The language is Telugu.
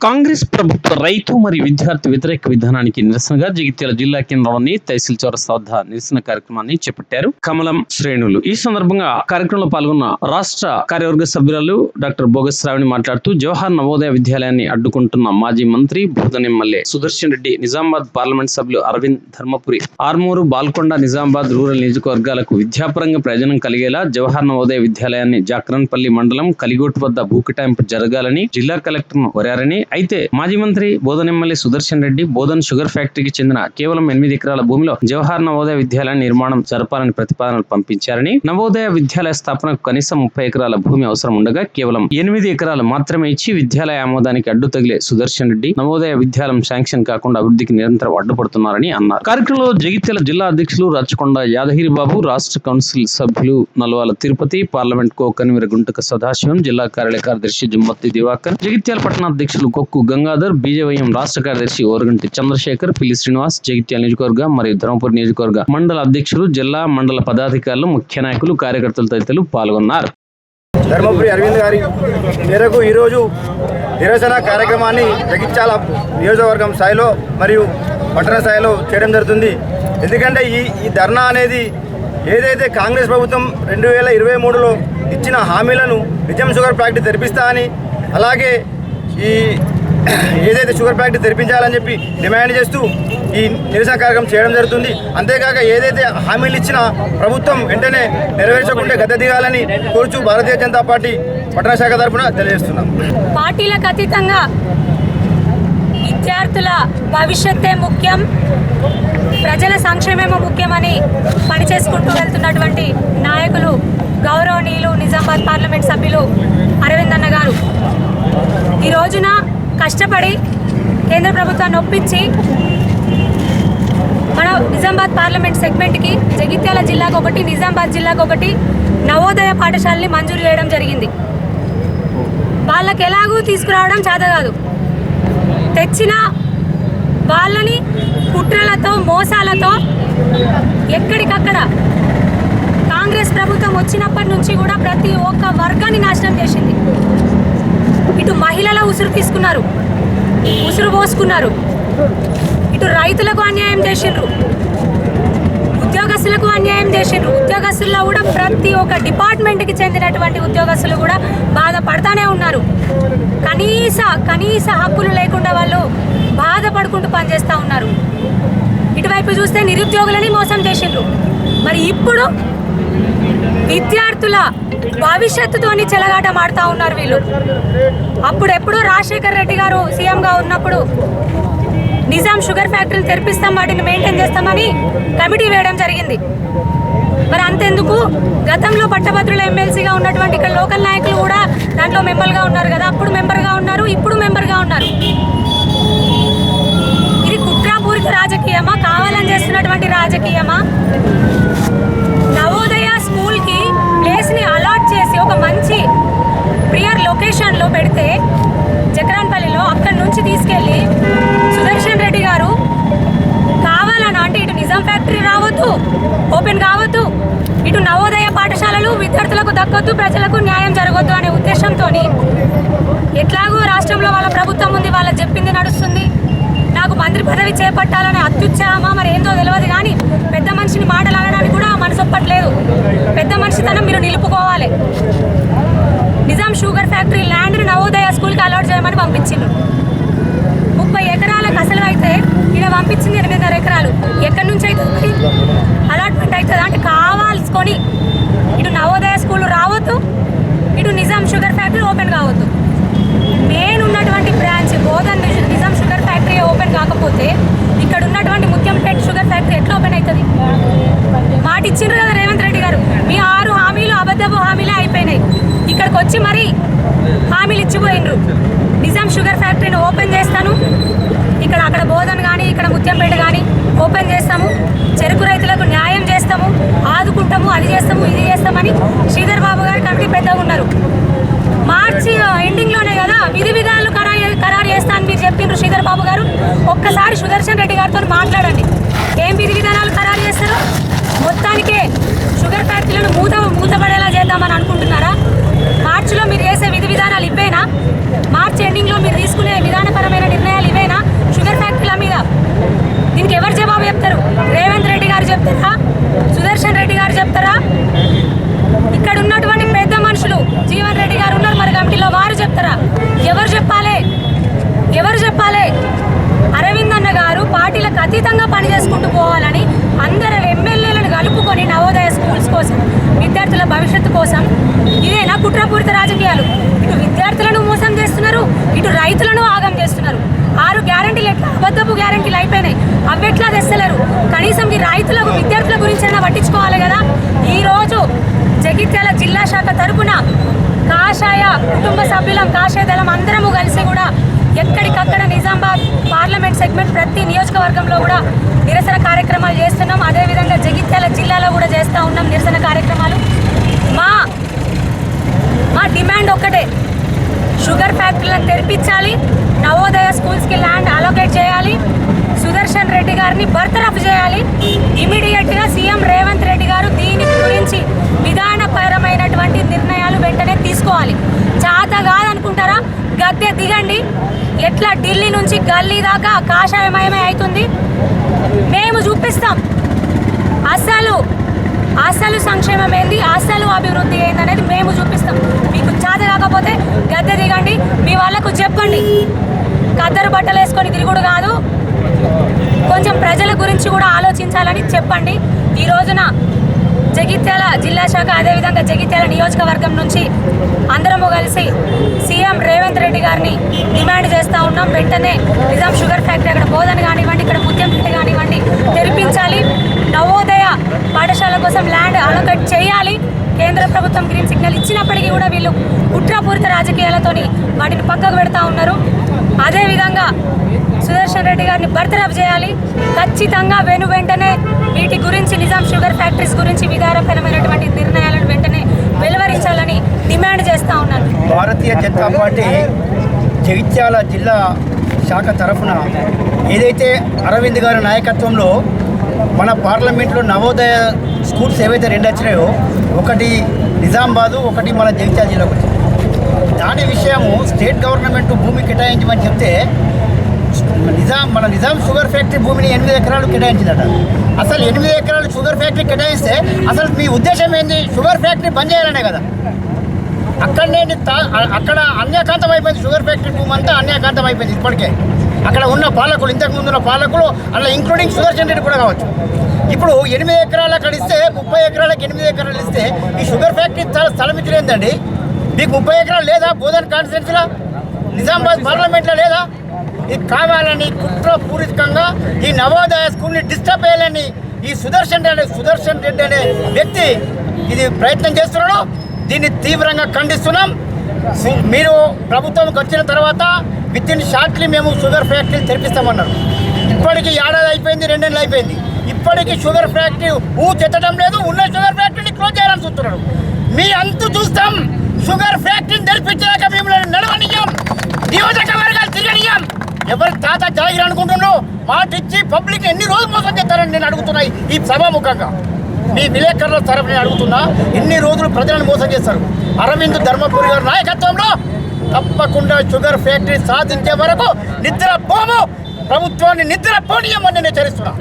కాంగ్రెస్ ప్రభుత్వ రైతు మరియు విద్యార్థి వ్యతిరేక విధానానికి నిరసనగా జగిత్యాల జిల్లా కేంద్రంలోని తహసీల్ చౌరస్తా వద్ద నిరసన కార్యక్రమాన్ని చేపట్టారు కమలం శ్రేణులు. ఈ సందర్భంగా కార్యక్రమంలో పాల్గొన్న రాష్ట్ర కార్యవర్గ సభ్యురాలు డాక్టర్ బోగస్ శ్రావణి మాట్లాడుతూ జవహర్ నవోదయ విద్యాలయాన్ని అడ్డుకుంటున్న మాజీ మంత్రి బోధన్ ఎమ్మెల్యే సుదర్శన్ రెడ్డి, నిజామాబాద్ పార్లమెంట్ సభ్యులు అరవింద్ ధర్మపురి, ఆర్మూరు, బాల్కొండ, నిజామాబాద్ రూరల్ నియోజకవర్గాలకు విద్యాపరంగా ప్రయోజనం కలిగేలా జవహర్ నవోదయ విద్యాలయాన్ని జాక్రన్పల్లి మండలం కలిగోటు వద్ద భూకేటాయింపు జరగాలని జిల్లా కలెక్టర్ ను కోరారని, అయితే మాజీ మంత్రి బోధన్ ఎమ్మెల్యే సుదర్శన్ రెడ్డి బోధన్ షుగర్ ఫ్యాక్టరీకి చెందిన కేవలం 8 ఎకరాల భూమిలో జవహర్ నవోదయ విద్యాలయ నిర్మాణం జరపాలని ప్రతిపాదనలు పంపించారని, నవోదయ విద్యాలయ స్థాపనకు కనీసం 30 ఎకరాల భూమి అవసరం ఉండగా కేవలం 8 ఎకరాలు మాత్రమే ఇచ్చి విద్యాలయ ఆమోదానికి అడ్డు తగిలే సుదర్శన్ రెడ్డి నవోదయ విద్యాలయం శాంక్షన్ కాకుండా అభివృద్ధికి నిరంతరం అడ్డుపడుతున్నారని అన్నారు. కార్యక్రమంలో జగిత్యాల జిల్లా అధ్యక్షులు రాచకొండ యాదగిరి బాబు, రాష్ట్ర కౌన్సిల్ సభ్యులు నల్వాల తిరుపతి, పార్లమెంట్ కో కన్వీనర్ గుంటక సదాశివం, జిల్లా కార్యాలయ కార్యదర్శి జుమ్మత్తి దివాకర్, జగిత్యాల పట్టణ అధ్యక్షులు కొక్కు గంగాధర్, బీజేవైఎం రాష్ట్ర కార్యదర్శి ఓరగంటి చంద్రశేఖర్, పిల్లి శ్రీనివాస్, జగిత్యాల నియోజకవర్గ మరియు ధర్మపురి నియోజకవర్గ మండల అధ్యక్షులు, జిల్లా మండల పదాధికారులు, ముఖ్య నాయకులు, కార్యకర్తలు తదితరులు పాల్గొన్నారు. ధర్మపురి అరవింద్ గారి మేరకు ఈరోజు నిరసన కార్యక్రమాన్ని జగిత్యాల నియోజకవర్గం స్థాయిలో మరియు పట్టణ స్థాయిలో చేయడం జరుగుతుంది. ఎందుకంటే ఈ ధర్నా అనేది ఏదైతే కాంగ్రెస్ ప్రభుత్వం 2023లో ఇచ్చిన హామీలను నిజాం షుగర్ ఫ్యాక్టరీ తెరిపిస్తా అని, అలాగే ఈ ఏదైతే షుగర్ ఫ్యాక్టరీ తెరిపించాలని చెప్పి డిమాండ్ చేస్తూ ఈ నిరసన కార్యక్రమం చేయడం జరుగుతుంది. అంతేకాక ఏదైతే హామీలు ఇచ్చినా ప్రభుత్వం వెంటనే నెరవేర్చకుంటే గద్దె దిగాలని కోరుచు భారతీయ జనతా పార్టీ పట్టణ శాఖ తరఫున తెలియజేస్తున్నాం. పార్టీలకు అతీతంగా విద్యార్థుల భవిష్యత్తే ముఖ్యం, ప్రజల సంక్షేమమే ముఖ్యమని పనిచేసుకుంటూ వెళ్తున్నటువంటి నాయకులు గౌరవనీయులు నిజామాబాద్ పార్లమెంట్ సభ్యులు అరవింద్ అన్న గారు ఈ రోజున కష్టపడి కేంద్ర ప్రభుత్వాన్ని ఒప్పించి మన నిజామాబాద్ పార్లమెంట్ సెగ్మెంట్కి జగిత్యాల జిల్లాకు ఒకటి, నిజామాబాద్ జిల్లాకు ఒకటి నవోదయ పాఠశాలని మంజూరు చేయడం జరిగింది. వాళ్ళకి ఎలాగూ తీసుకురావడం చేత కాదు, తెచ్చిన వాళ్ళని కుట్రలతో మోసాలతో ఎక్కడికక్కడ కాంగ్రెస్ ప్రభుత్వం వచ్చినప్పటి నుంచి కూడా ప్రతి ఒక్క వర్గాన్ని నాశనం చేసింది. ఇటు మహిళల ఉసురు తీసుకున్నారు, ఉసురు పోసుకున్నారు, ఇటు రైతులకు అన్యాయం చేసిండ్రు, ఉద్యోగస్తులకు అన్యాయం చేసిండ్రు. ఉద్యోగస్తుల్లో కూడా ప్రతి ఒక్క డిపార్ట్మెంట్కి చెందినటువంటి ఉద్యోగస్తులు కూడా బాధపడతానే ఉన్నారు. కనీస హక్కులు లేకుండా వాళ్ళు బాధపడుకుంటూ పనిచేస్తూ ఉన్నారు. ఇటువైపు చూస్తే నిరుద్యోగులని మోసం చేసిండ్రు. మరి ఇప్పుడు విద్యార్థుల భవిష్యత్తుతోని చెలగాట మాడుతూ ఉన్నారు వీళ్ళు. అప్పుడెప్పుడు రాజశేఖర్ రెడ్డి గారు సీఎంగా ఉన్నప్పుడు నిజాం షుగర్ ఫ్యాక్టరీని తెరిపిస్తాం, వాటిని మెయింటైన్ చేస్తామని కమిటీ వేయడం జరిగింది. మరి అంతెందుకు, గతంలో పట్టభద్రుల ఎమ్మెల్సీగా ఉన్నటువంటి ఇక్కడ లోకల్ నాయకులు కూడా దాంట్లో మెంబర్గా ఉన్నారు కదా, అప్పుడు మెంబర్గా ఉన్నారు, ఇప్పుడు మెంబర్గా ఉన్నారు. ఇది కుట్రాపూరిత రాజకీయమా, కావాలని చేస్తున్నటువంటి రాజకీయమా? నవోదయ స్కూల్కి ప్లేస్ని అలాట్ చేసి ఒక మంచి ప్రియర్ లొకేషన్లో పెడితే జక్రాన్పల్లిలో, అక్కడి నుంచి తీసుకెళ్ళి సుదర్శన్ రెడ్డి గారు కావాలని అంటే ఇటు నిజాం ఫ్యాక్టరీ రావద్దు, ఓపెన్ కావద్దు, ఇటు నవోదయ పాఠశాలలు విద్యార్థులకు దక్కొద్దు, ప్రజలకు న్యాయం జరగొద్దు అనే ఉద్దేశంతో ఎట్లాగో రాష్ట్రంలో వాళ్ళ ప్రభుత్వం ఉంది, వాళ్ళకి చెప్పింది నడుస్తుంది, నాకు మంత్రి పదవి చేపట్టాలనే అత్యుత్సాహమా మరి ఏందో తెలియదు, కానీ పెద్ద మనిషిని మాటలు అనడానికి కూడా మనసు ఒప్పట్లేదు. పెద్ద మనిషితనం మీరు నిలుపుకోవాలి. నిజాం షుగర్ ఫ్యాక్టరీ ల్యాండ్ని నవోదయ స్కూల్కి అలాట్ చేయమని పంపించిండ్రు. 30 ఎకరాలకు అసలు అయితే ఇక్కడ పంపించింది 8.5 ఎకరాలు. ఎక్కడి నుంచి అవుతుంది అలాట్మెంట్? అవుతుంది అంటే కావాల్సుకొని ఇటు నవోదయ స్కూల్ రావద్దు, ఇటు నిజాం షుగర్ ఫ్యాక్టరీ ఓపెన్ కావద్దు. మెయిన్ ఉన్నటువంటి branch Bodhan Nizam sugar factory open కాకపోతే ఇక్కడ ఉన్నటువంటి ముత్యంపేట షుగర్ ఫ్యాక్టరీ ఎట్లా ఓపెన్ అవుతుంది? మాట ఇచ్చిండ్రు కదా రేవంత్ రెడ్డి గారు, మీ 6 హామీలు అబద్ధపు హామీలే అయిపోయినాయి. ఇక్కడికి వచ్చి మరీ హామీలు ఇచ్చిపోయినరు. నిజాం షుగర్ ఫ్యాక్టరీని ఓపెన్ చేస్తాను, అక్కడ బోధన్ కానీ ఇక్కడ ముత్యంపేట కానీ ఓపెన్ చేస్తాము, చెరుకు రైతులకు న్యాయం చేస్తాము, ఆదుకుంటాము, అది చేస్తాము, ఇది చేస్తామని శ్రీధర్ బాబు గారు కమిటీ పెద్దగా ఉన్నారు. మార్చి ఎండింగ్లోనే కదా విధి విధానాలు ఖరారు చేస్తానని మీరు చెప్పిండ్రు శ్రీధర్ బాబు గారు. ఒక్కసారి సుదర్శన్ రెడ్డి గారితో మాట్లాడండి, ఏం విధి విధానాలు ఖరారు చేస్తారో. మొత్తానికే షుగర్ ఫ్యాక్టరీలను మూతపడేలా చేద్దామని అనుకుంటున్నారా? మార్చిలో మీరు చేసే విధి విధానాలు ఇవ్వేనా? మార్చి మార్చి ఎండింగ్లో మీరు తీసుకునే విధానపరమైన నిర్ణయాలు ఇవేనా షుగర్ ఫ్యాక్టరీల మీద? దీనికి ఎవరు జవాబు చెప్తారు? రేవంత్ రెడ్డి గారు చెప్తారా? సుదర్శన్ రెడ్డి గారు చెప్తారా? ఇక్కడ ఉన్నటువంటి పెద్ద మనుషులు జీవన్ రెడ్డి గారు ఉన్నారు మరి కమిటీలో, వారు చెప్తారా? ఎవరు చెప్పాలి? ఎవరు చెప్పాలి? అరవింద్ అన్న గారు పార్టీలకు అతీతంగా పనిచేసుకుంటూ పోవాలని అందరు ఎమ్మెల్యేలను కలుపుకొని నవోదయ స్కూల్స్ కోసం, విద్యార్థుల భవిష్యత్తు కోసం, ఇదేనా కుట్రపూరిత రాజకీయాలు? ఇటు విద్యార్థులను మోసం చేస్తున్నారు, ఇటు రైతులను ఆగం చేస్తున్నారు. 6 గ్యారంటీలు ఎట్లా అబద్ధపు గ్యారంటీలు అయిపోయినాయి, అవి ఎట్లా తెస్తలేరు? కనీసం ఈ రైతులకు విద్యార్థుల గురించి పట్టించుకోవాలి కదా. ఈరోజు జగిత్యాల జిల్లా శాఖ తరపున కాషాయ కుటుంబ సభ్యులం, కాషాయ దళం అందరము కలిసి కూడా ఎక్కడికక్కడ నిజామాబాద్ పార్లమెంట్ సెగ్మెంట్ ప్రతి నియోజకవర్గంలో కూడా నిరసన కార్యక్రమాలు చేస్తున్నాం. అదేవిధంగా జగిత్యాల జిల్లాలో కూడా చేస్తూ ఉన్నాం నిరసన కార్యక్రమాలు. మా డిమాండ్ ఒక్కటే, షుగర్ ఫ్యాక్టరీలను తెరిపించాలి, నవోదయ స్కూల్స్కి ల్యాండ్ అలొకేట్ చేయాలి, సుదర్శన్ రెడ్డి గారిని బర్తరఫ్ చేయాలి. ఇమీడియట్గా సీఎం రేవంత్ రెడ్డి గారు దీని గురించి విధానపరమైనటువంటి నిర్ణయాలు వెంటనే తీసుకోవాలి. చేత కాదనుకుంటారా? గద్దె దిగండి. ఎట్లా ఢిల్లీ నుంచి గల్లీ దాకా కాషాయమయమే అవుతుంది, మేము చూపిస్తాం. అసలు సంక్షేమం ఏంది, అసలు అభివృద్ధి ఏంది అనేది మేము చూపిస్తాం. మీకు చేత కాకపోతే గద్దె దిగండి, మీ వాళ్ళకు చెప్పండి. కద్దరు బట్టలు వేసుకొని తిరుగుడు కాదు, కొంచెం ప్రజల గురించి కూడా ఆలోచించాలని చెప్పండి. ఈ రోజున జగిత్యాల జిల్లా శాఖ అదేవిధంగా జగిత్యాల నియోజకవర్గం నుంచి అందరము కలిసి సీఎం రేవంత్ రెడ్డి గారిని డిమాండ్ చేస్తూ ఉన్నాం. వెంటనే నిజాం షుగర్ ఫ్యాక్టరీ అక్కడ బోధన కానివ్వండి, ఇక్కడ ముత్యంపేట కానివ్వండి తెరిపించాలి. నవోదయ పాఠశాల కోసం ల్యాండ్ అలొకేట్ చేయాలి. కేంద్ర ప్రభుత్వం గ్రీన్ సిగ్నల్ ఇచ్చినప్పటికీ కూడా వీళ్ళు కుట్రపూరిత రాజకీయాలతోని వాటిని పక్కకు పెడతా ఉన్నారు. అదేవిధంగా సుదర్శన్ రెడ్డి గారిని బర్తరఫ్ చేయాలి. ఖచ్చితంగా వెంటనే వీటి గురించి నిజాం షుగర్ ఫ్యాక్టరీస్ గురించి విధానపరమైనటువంటి నిర్ణయాలను వెంటనే వెలువరించాలని డిమాండ్ చేస్తూ ఉన్నాను. భారతీయ జనతా పార్టీ జగిత్యాల జిల్లా శాఖ తరఫున ఏదైతే అరవింద్ గారి నాయకత్వంలో మన పార్లమెంట్లో నవోదయ స్కూల్స్ ఏవైతే 2 వచ్చినాయో, ఒకటి నిజామాబాదు, ఒకటి మన జగిత్యాల జిల్లాకు వచ్చింది. దాని విషయము స్టేట్ గవర్నమెంట్ భూమి కేటాయించమని చెప్తే మన నిజాం షుగర్ ఫ్యాక్టరీ భూమిని 8 ఎకరాలు కేటాయించిందట. అసలు 8 ఎకరాలు షుగర్ ఫ్యాక్టరీ కేటాయిస్తే అసలు మీ ఉద్దేశం ఏంది? షుగర్ ఫ్యాక్టరీ బంద్ చేయాలనే కదా. అక్కడ అన్యాకాంతం అయిపోయింది. షుగర్ ఫ్యాక్టరీ భూమి అంతా అన్యాకాంతం అయిపోయింది ఇప్పటికే. అక్కడ ఉన్న పాలకులు, ఇంతకుముందు ఉన్న పాలకులు, అలా ఇంక్లూడింగ్ సుదర్శన్ రెడ్డి కూడా కావచ్చు. ఇప్పుడు 8 ఎకరాలు అక్కడ ఇస్తే 30 ఎకరాలకు 8 ఎకరాలు ఇస్తే ఈ షుగర్ ఫ్యాక్టరీ స్థలం ఇచ్చిలేదండి. మీకు 30 ఎకరాలు లేదా బోధన్ కాన్స్టిట్యున్సీలో, నిజామాబాద్ పార్లమెంట్లో లేదా? ఇది కావాలని కుట్రపూరితంగా ఈ నవోదయ స్కూల్ని డిస్టర్బ్ చేయాలని ఈ సుదర్శన్ రెడ్డి అనే వ్యక్తి ఇది ప్రయత్నం చేస్తున్నాడు. దీన్ని తీవ్రంగా ఖండిస్తున్నాం. మీరు ప్రభుత్వంకి వచ్చిన తర్వాత విత్ ఇన్ షార్ట్లీ మేము షుగర్ ఫ్యాక్టరీలు తెరిపిస్తామన్నారు. ఇప్పటికీ ఏడాది అయిపోయింది, 2 నెలలు అయిపోయింది. ఇప్పటికీ షుగర్ ఫ్యాక్టరీ చెత్తడం లేదు. ఉన్న షుగర్ ఫ్యాక్టరీని క్లోజ్ చేయాలని చూస్తున్నారు. మీ అంతు చూస్తాం. షుగర్ ఫ్యాక్టరీని తెరిపించాక మిమ్మల్ని నడవనియం, నియోజకవర్గాలు తిరగనియం. ఎవరి తాత జాగిరి అనుకుంటున్నావు? మాట ఇచ్చి పబ్లిక్ ఎన్ని రోజులు మోసం చేస్తారని నేను అడుగుతున్నా. ఈ సభాముఖంగా మీ విలేకరుల తరఫు నేను అడుగుతున్నా, ఎన్ని రోజులు ప్రజలను మోసం చేస్తారు? అరవింద్ ధర్మపురి గారి నాయకత్వంలో తప్పకుండా షుగర్ ఫ్యాక్టరీ సాధించే వరకు నిద్రపోము, ప్రభుత్వాన్ని నిద్రపోనీయమని నేను హెచ్చరిస్తున్నా.